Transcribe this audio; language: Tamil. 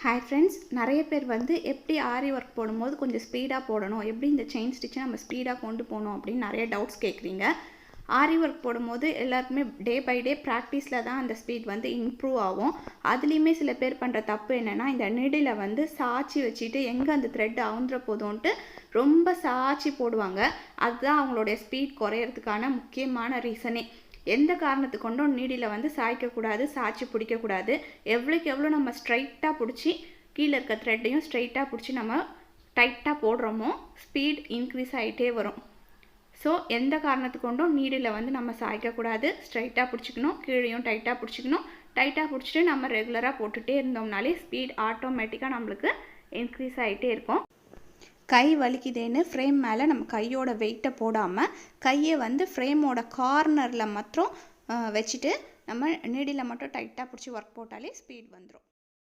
ஹாய் ஃப்ரெண்ட்ஸ், நிறைய பேர் வந்து எப்படி ஆரி ஒர்க் போடும்போது கொஞ்சம் ஸ்பீடாக போடணும், எப்படி இந்த செயின் ஸ்டிச்சை நம்ம ஸ்பீடாக கொண்டு போகணும் அப்படின்னு நிறைய டவுட்ஸ் கேட்குறீங்க. ஆரி ஒர்க் போடும்போது எல்லாருக்குமே டே பை டே ப்ராக்டிஸில் தான் அந்த ஸ்பீட் வந்து இம்ப்ரூவ் ஆகும். அதுலேயுமே சில பேர் பண்ணுற தப்பு என்னென்னா, இந்த நீடில் வந்து சாய்ச்சி வச்சுட்டு எங்கே அந்த த்ரெட் அவுந்துற போதும்ன்ட்டு ரொம்ப சாய்ச்சி போடுவாங்க. அதுதான் அவங்களுடைய ஸ்பீட் குறையிறதுக்கான முக்கியமான ரீசனே. எந்த காரணத்துக்கு கொண்டும் நீடியில் வந்து சாய்க்கக்கூடாது, சாய்ச்சி பிடிக்கக்கூடாது. எவ்வளோக்கு எவ்வளோ நம்ம ஸ்ட்ரைட்டாக பிடிச்சி கீழே இருக்க த்ரெட்டையும் ஸ்ட்ரைட்டாக பிடிச்சி நம்ம டைட்டாக போடுறோமோ ஸ்பீட் இன்க்ரீஸ் ஆகிட்டே வரும். ஸோ எந்த காரணத்துக்கு கொண்டும் நீடில் வந்து நம்ம சாய்க்கக்கூடாது, ஸ்ட்ரைட்டாக பிடிச்சிக்கணும், கீழேயும் டைட்டாக பிடிச்சிக்கணும். டைட்டாக பிடிச்சிட்டு நம்ம ரெகுலராக போட்டுகிட்டே இருந்தோம்னாலே ஸ்பீட் ஆட்டோமேட்டிக்காக நம்மளுக்கு இன்க்ரீஸ் ஆகிட்டே இருக்கும். கை வலிக்குதேன்னு ஃப்ரேம் மேலே நம்ம கையோட வெயிட்டை போடாமல் கையை வந்து ஃப்ரேமோட கார்னரில் மட்டும் வச்சுட்டு நம்ம நீடில் மட்டும் டைட்டாக பிடிச்சி ஒர்க் போட்டாலே ஸ்பீட் வந்துடும்.